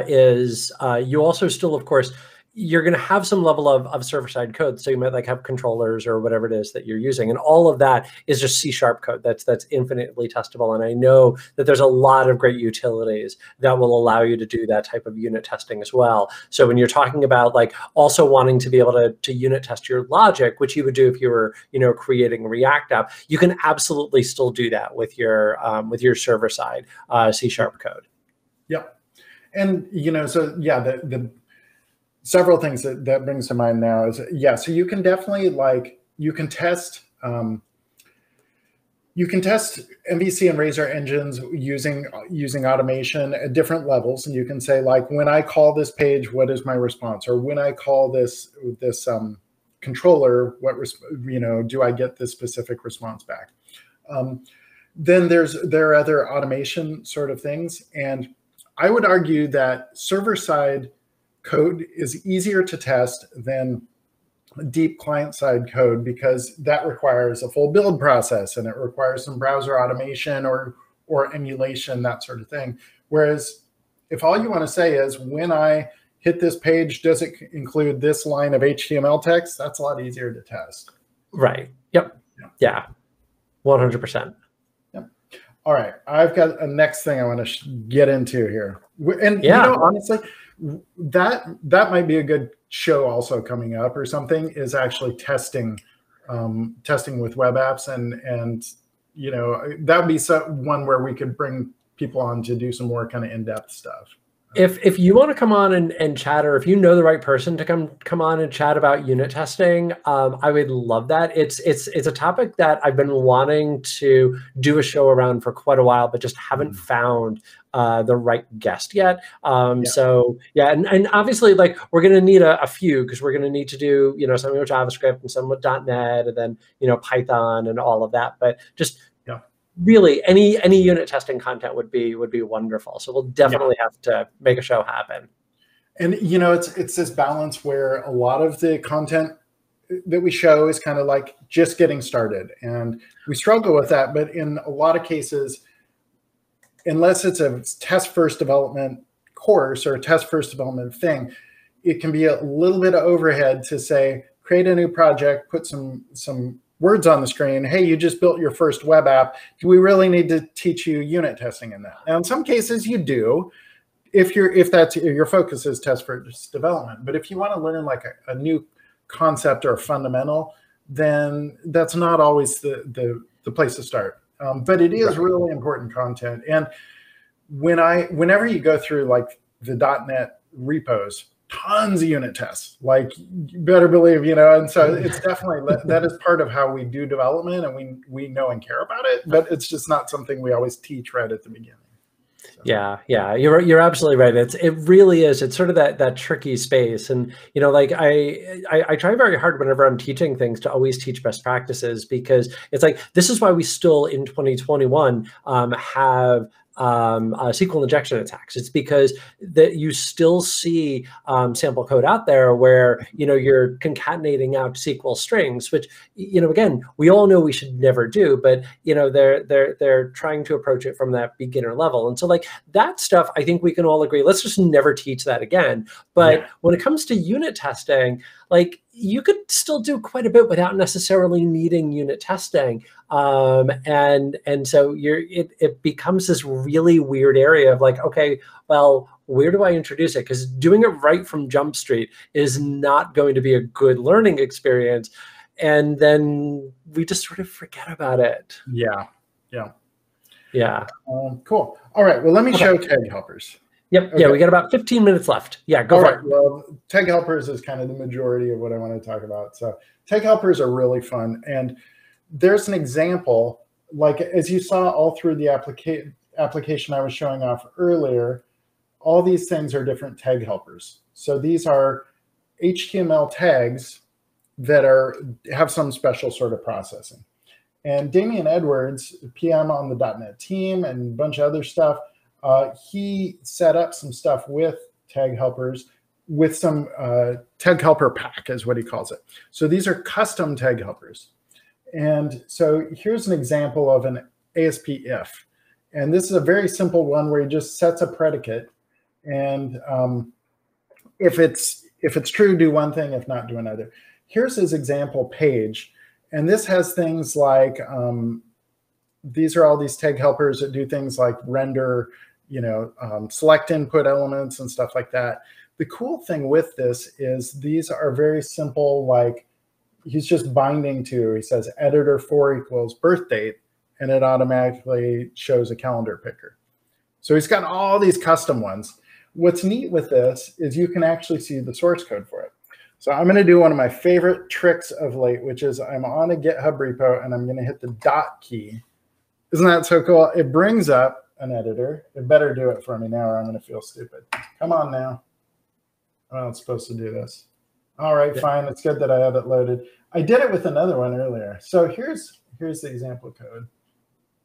is you also still, of course, you're going to have some level of server-side code. So you might have controllers or whatever it is that you're using. And all of that is just C# code that's infinitely testable. And I know that there's a lot of great utilities that will allow you to do that type of unit testing as well. So when you're talking about also wanting to be able to unit test your logic, which you would do if you were, creating a React app, you can absolutely still do that with your server-side C# code. Yep. And, so yeah, the several things that brings to mind now is, so you can definitely you can test MVC and Razer engines using automation at different levels. And you can say when I call this page, what is my response? Or when I call this controller, do I get this specific response back? Then there are other automation sort of things. And I would argue that server-side code is easier to test than deep client-side code, because that requires a full build process and it requires some browser automation or emulation, that sort of thing. Whereas if all you want to say is, when I hit this page, does it include this line of HTML text? That's a lot easier to test. Right. Yep. Yeah. 100%. Yep. All right. I've got a next thing I want to get into here. And honestly, that might be a good show also coming up or something, is actually testing with web apps, and that would be one where we could bring people on to do some more kind of in-depth stuff. If you want to come on and chat, or if you know the right person to come on and chat about unit testing, I would love that. It's a topic that I've been wanting to do a show around for quite a while, but just haven't found the right guest yet. So yeah, and obviously we're going to need a few, because we're going to need to do something with JavaScript and some with .NET, and then Python and all of that. But just really any unit testing content would be wonderful. So we'll definitely have to make a show happen. And it's this balance where a lot of the content that we show is kind of just getting started, and we struggle with that. But in a lot of cases, unless it's a test first development course or a test first development thing, it can be a little bit of overhead to say, create a new project, put some words on the screen. Hey, you just built your first web app. Do we really need to teach you unit testing in that? Now, in some cases you do, if that's your focus is test first development. But if you want to learn a new concept or fundamental, then that's not always the place to start. But it is really important content. And whenever you go through the .NET repos, tons of unit tests, you better believe, and so it's definitely, that is part of how we do development, and we know and care about it, but it's just not something we always teach right at the beginning. So. Yeah, you're absolutely right. It really is. It's sort of that tricky space. And, I try very hard whenever I'm teaching things to always teach best practices, because it's this is why we still in 2021 have SQL injection attacks. It's because that you still see sample code out there where you're concatenating out SQL strings, which again, we all know we should never do, but they're trying to approach it from that beginner level. And so that stuff, I think we can all agree, let's just never teach that again. But when it comes to unit testing, you could still do quite a bit without necessarily needing unit testing. And so it becomes this really weird area of okay, well, where do I introduce it? Because doing it right from Jump Street is not going to be a good learning experience. And then we just sort of forget about it. Yeah. Cool. All right. Well, let me show tag helpers. Yep. Okay. Yeah, we got about 15 minutes left. Yeah, go for it. Well, tag helpers is kind of the majority of what I want to talk about. So tag helpers are really fun. And there's an example, as you saw all through the application I was showing off earlier, all these things are different tag helpers. So these are HTML tags that have some special sort of processing. And Damian Edwards, PM on the .NET team and a bunch of other stuff, he set up some stuff with tag helpers, with some tag helper pack is what he calls it. So these are custom tag helpers. And so here's an example of an ASP if. And this is a very simple one where he just sets a predicate. And if it's true, do one thing, if not, do another. Here's his example page. And this has things like, these are all these tag helpers that do things like render, select input elements and stuff like that. The cool thing with this is these are very simple, like he's just binding to, he says editor 4 equals birth date, and it automatically shows a calendar picker. So he's got all these custom ones. What's neat with this is you can actually see the source code for it. So I'm going to do one of my favorite tricks of late, which is I'm on a GitHub repo and I'm going to hit the dot key. Isn't that so cool? It brings up an editor. It better do it for me now or I'm going to feel stupid. Come on now. Oh, it's supposed to do this. All right, fine. It's good that I have it loaded. I did it with another one earlier. So here's the example code.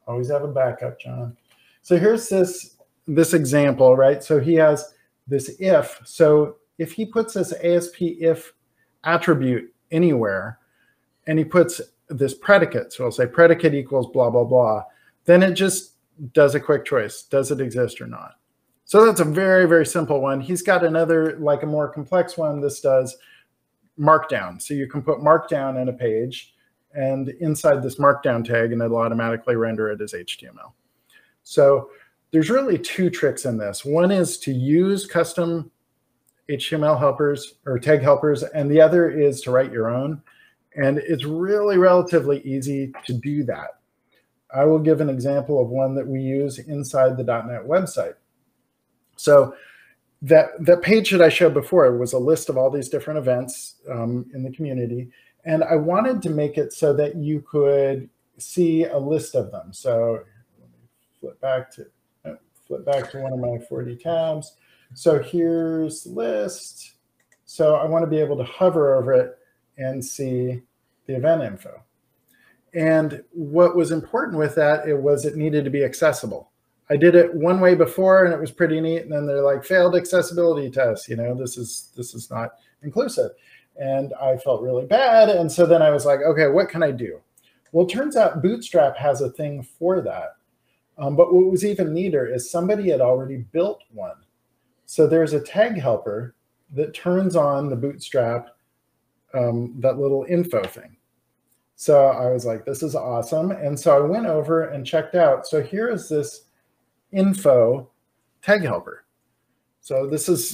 Always have a backup, John. So here's this example, right? So he has this if. So if he puts this ASP if attribute anywhere, and he puts this predicate, so I'll say predicate equals blah, blah, blah, then it just does a quick choice. Does it exist or not? So that's a very, very simple one. He's got another, like a more complex one. This does Markdown. So you can put Markdown in a page and inside this Markdown tag, and it'll automatically render it as HTML. So there's really two tricks in this. One is to use custom HTML helpers or tag helpers, and the other is to write your own. And it's really relatively easy to do that. I will give an example of one that we use inside the .NET website. So that page that I showed before was a list of all these different events in the community. And I wanted to make it so that you could see a list of them. So let me flip back to one of my 40 tabs. So here's the list. So I want to be able to hover over it and see the event info. And what was important with that, it needed to be accessible. I did it one way before and it was pretty neat. And then they're like, failed accessibility tests, this is not inclusive. And I felt really bad. And so then I was like, okay, what can I do? Well, it turns out Bootstrap has a thing for that. But what was even neater is somebody had already built one. So there's a tag helper that turns on the Bootstrap, that little info thing. So I was like, this is awesome. And so I went over and checked out. So here is this info tag helper. So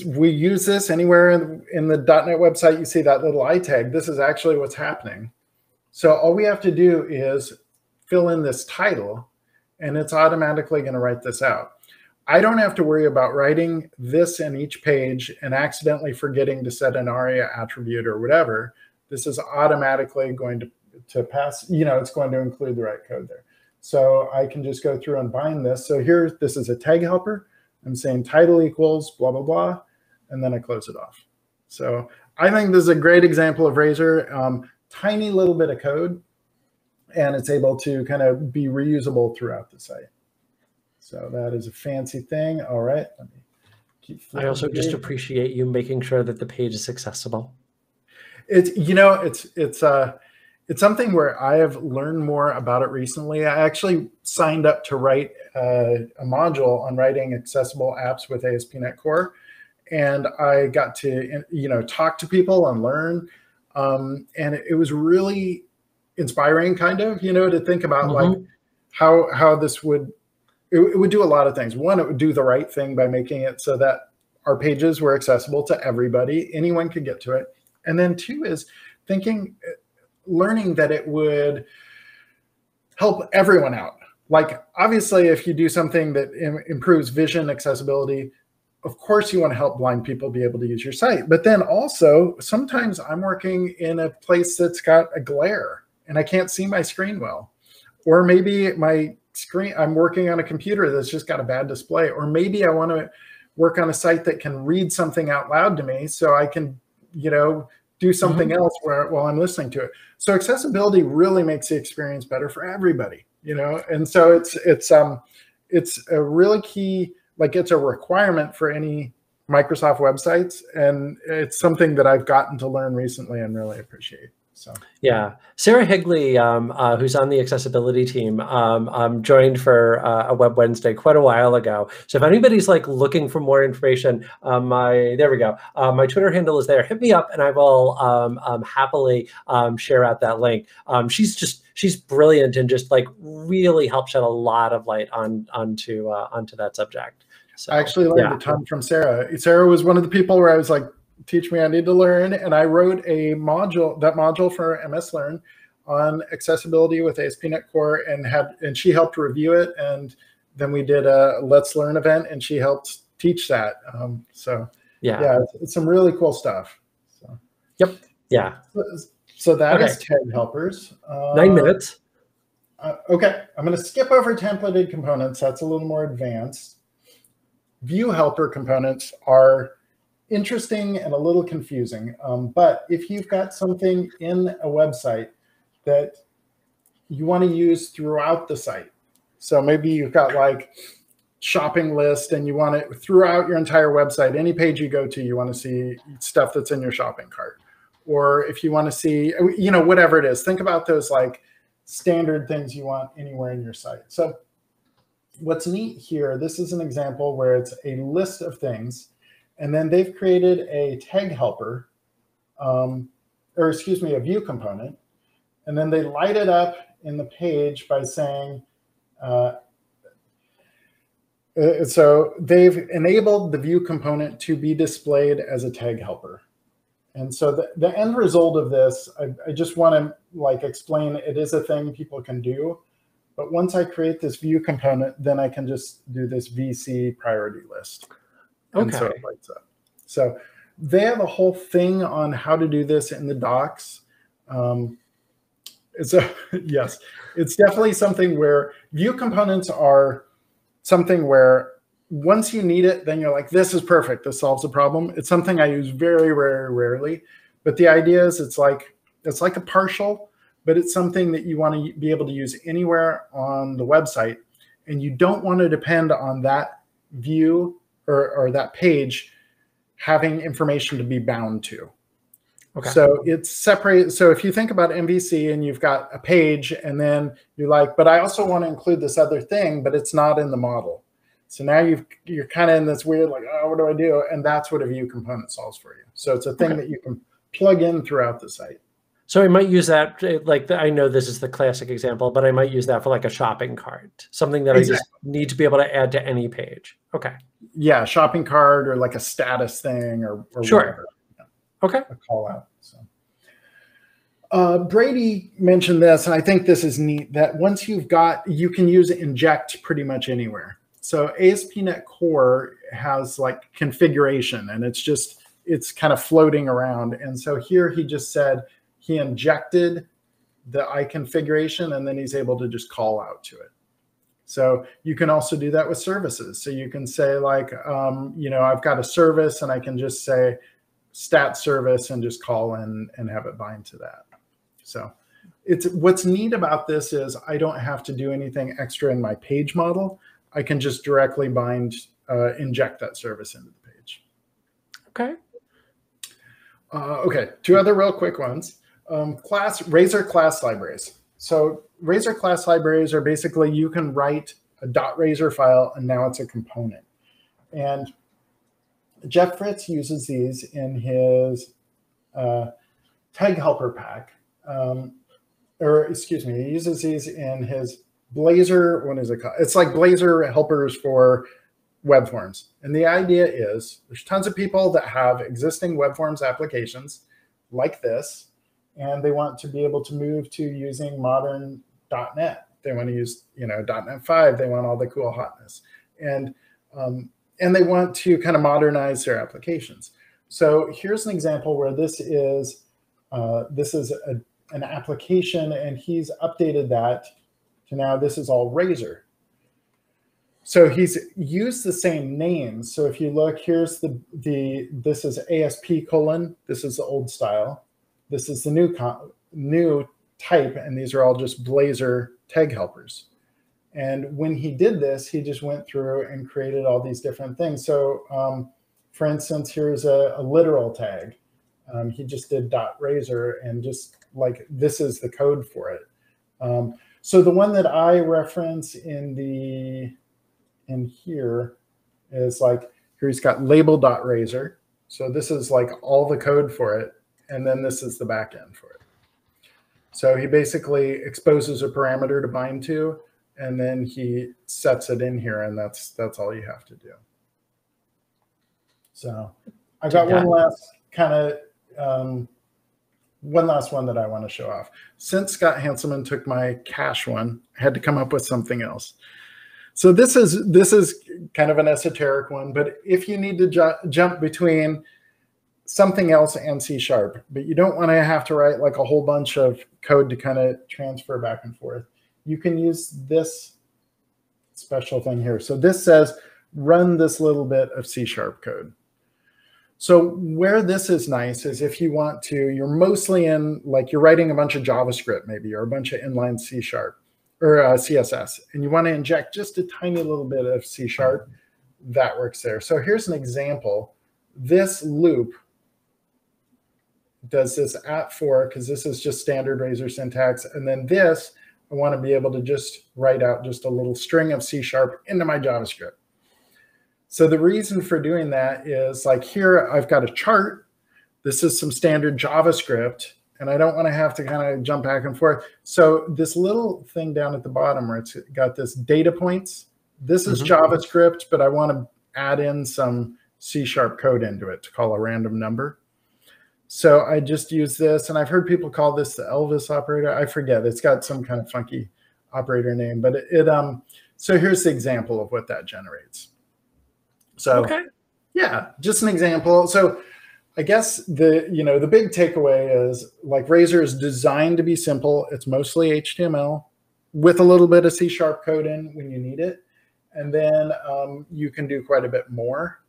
we use this anywhere in the .NET website. You see that little I tag. This is actually what's happening. So all we have to do is fill in this title, and it's automatically going to write this out. I don't have to worry about writing this in each page and accidentally forgetting to set an ARIA attribute or whatever. This is automatically going to pass, it's going to include the right code there. So I can just go through and bind this. So here, this is a tag helper. I'm saying title equals blah, blah, blah, and then I close it off. So I think this is a great example of Razer, tiny little bit of code, and it's able to kind of be reusable throughout the site. So that is a fancy thing. All right, let me keep flipping. I also just appreciate you making sure that the page is accessible. It's something where I have learned more about it recently. I actually signed up to write a module on writing accessible apps with ASP.NET Core, and I got to talk to people and learn, and it was really inspiring, kind of, to think about like how this would. It would do a lot of things. One, it would do the right thing by making it so that our pages were accessible to everybody. Anyone could get to it. And then two is learning that it would help everyone out. Like, obviously, if you do something that improves vision accessibility, of course you want to help blind people be able to use your site. But then also, sometimes I'm working in a place that's got a glare and I can't see my screen well. Or maybe my screen, I'm working on a computer that's just got a bad display. Or maybe I want to work on a site that can read something out loud to me so I can, do something else while I'm listening to it. So accessibility really makes the experience better for everybody, And so it's a really key like it's a requirement for any Microsoft websites, and it's something that I've gotten to learn recently and really appreciate. So yeah, Sarah Higley, who's on the accessibility team, joined for a Web Wednesday quite a while ago. So if anybody's like looking for more information, there we go. My Twitter handle is there. Hit me up, and I will happily share out that link. She's brilliant and just like really helped shed a lot of light onto that subject. So, I actually learned a ton from Sarah. Sarah was one of the people where I was like, teach me, I need to learn. And I wrote a module for MS Learn on accessibility with ASP.NET Core, and she helped review it. And then we did a Let's Learn event, and she helped teach that. So yeah, it's some really cool stuff. So. Yep. Yeah. So that is tag helpers. 9 minutes. Okay, I'm going to skip over templated components. That's a little more advanced. View helper components are interesting and a little confusing. But if you've got something in a website that you want to use throughout the site, so maybe you've got like shopping list and you want it throughout your entire website, any page you go to, you want to see stuff that's in your shopping cart. Or if you want to see, whatever it is, think about those like standard things you want anywhere in your site. So what's neat here, this is an example where it's a list of things, and then they've created a tag helper, a view component, and then they light it up in the page by saying, so they've enabled the view component to be displayed as a tag helper. And so the end result of this, I just want to like explain, it is a thing people can do. But once I create this view component, then I can just do this VC priority list. Okay. And so it lights up. So they have a whole thing on how to do this in the docs. Yes, it's definitely something where view components are something where once you need it, then you're like, this is perfect. This solves the problem. It's something I use very, very rarely. But the idea is it's like a partial, but it's something that you want to be able to use anywhere on the website. And you don't want to depend on that view or that page having information to be bound to. Okay. So it's separated. So if you think about MVC and you've got a page and then you're like, but I also want to include this other thing, but it's not in the model. So now you're kind of in this weird, like, oh, what do I do? And that's what a view component solves for you. So it's a thing that you can plug in throughout the site. So I might use that, like, I know this is the classic example, but I might use that for like a shopping cart, something that I just need to be able to add to any page. Okay. Yeah, shopping cart or like a status thing or sure. Whatever. Okay. A call out. So. Brady mentioned this, and I think this is neat, that once you can use inject pretty much anywhere. So ASP.NET Core has like configuration, and it's kind of floating around. And so here he just said he injected the iConfiguration, and then he's able to just call out to it. So you can also do that with services. So you can say like, I've got a service, and I can just say stat service and just call in and have it bind to that. So what's neat about this is I don't have to do anything extra in my page model. I can just directly inject that service into the page. Okay. Okay, two other real quick ones. Razer class libraries. So Razer class libraries are basically, you can write a .razer file and now it's a component. And Jeff Fritz uses these in his tag helper pack. He uses these in his Blazor, what is it called? It's like Blazor helpers for web forms. And the idea is there's tons of people that have existing web forms applications like this, and they want to be able to move to using modern .NET. They want to use, .NET 5. They want all the cool hotness. And they want to kind of modernize their applications. So here's an example where this is an application, and he's updated that to now this is all Razer. So he's used the same names. So if you look, here's this is ASP : this is the old style. This is the new type, and these are all just Blazor tag helpers. And when he did this, he just went through and created all these different things. So for instance, here's a literal tag. He just did .razor, and just like this is the code for it. So the one that I reference in here is like, here he's got label.razor. So this is like all the code for it. And then this is the backend for it. So he basically exposes a parameter to bind to, and then he sets it in here, and that's all you have to do. So I got one last one that I want to show off. Since Scott Hanselman took my cache one, I had to come up with something else. So this is kind of an esoteric one, but if you need to jump between something else and C#, but you don't want to have to write like a whole bunch of code to kind of transfer back and forth, you can use this special thing here. So this says, run this little bit of C# code. So where this is nice is if you want to, you're mostly in, like you're writing a bunch of JavaScript maybe, or a bunch of inline C# or CSS, and you want to inject just a tiny little bit of C#, that works there. So here's an example. This loop does this @for, because this is just standard Razer syntax. And then this, I want to be able to just write out just a little string of C# into my JavaScript. So the reason for doing that is like here, I've got a chart. This is some standard JavaScript, and I don't want to have to kind of jump back and forth. So this little thing down at the bottom where it's got this data points, this is JavaScript, but I want to add in some C# code into it to call a random number. So I just use this, and I've heard people call this the Elvis operator. I forget, it's got some kind of funky operator name, but so here's the example of what that generates. So yeah, just an example. So I guess the big takeaway is like Razer is designed to be simple. It's mostly HTML with a little bit of C# code in when you need it. And then you can do quite a bit more.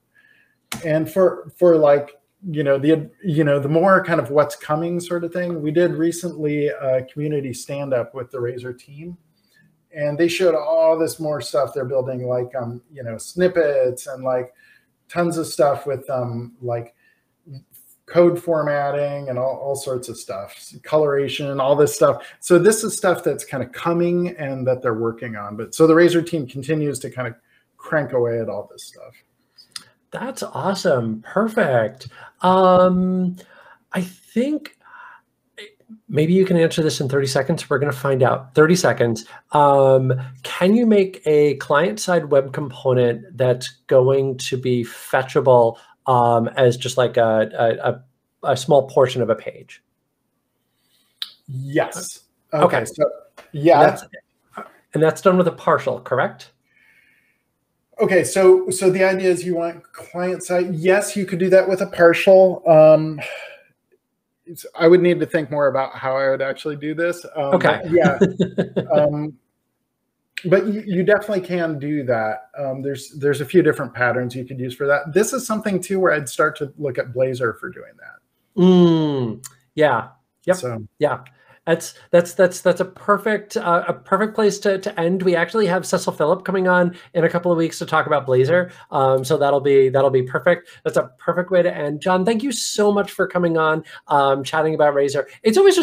And for like, the more kind of what's coming sort of thing, we did recently a community stand-up with the Razer team. And they showed all this more stuff they're building, like, snippets and like tons of stuff with like code formatting and all sorts of stuff, coloration, all this stuff. So this is stuff that's kind of coming and that they're working on. But so the Razer team continues to kind of crank away at all this stuff. That's awesome. Perfect. I think maybe you can answer this in 30 seconds. We're going to find out. 30 seconds. Can you make a client-side web component that's going to be fetchable as just like a small portion of a page? Yes. Okay. So yeah. And that's done with a partial, correct? Okay, so the idea is you want client-side. Yes, you could do that with a partial. I would need to think more about how I would actually do this. Okay. Yeah. But you definitely can do that. There's a few different patterns you could use for that. This is something too where I'd start to look at Blazor for doing that. Yeah. Yep. So yeah. That's a perfect place to end. We actually have Cecil Phillip coming on in a couple of weeks to talk about Blazor. So that'll be perfect. That's a perfect way to end. Jon, thank you so much for coming on, chatting about Razer. It's always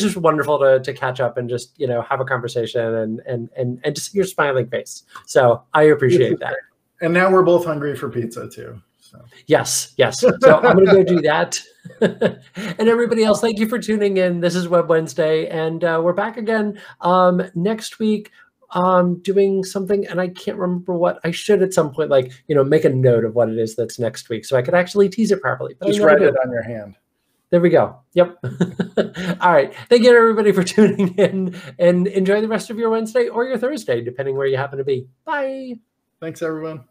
just wonderful to catch up and just have a conversation and just see your smiling face. So I appreciate that. And now we're both hungry for pizza too. So. Yes. So I'm going to go do that. And everybody else, thank you for tuning in. This is Web Wednesday, and we're back again next week doing something, and I can't remember what. I should at some point, make a note of what it is that's next week so I could actually tease it properly. But just write it on your hand. There we go. Yep. All right. Thank you, everybody, for tuning in, and enjoy the rest of your Wednesday or your Thursday, depending where you happen to be. Bye. Thanks, everyone.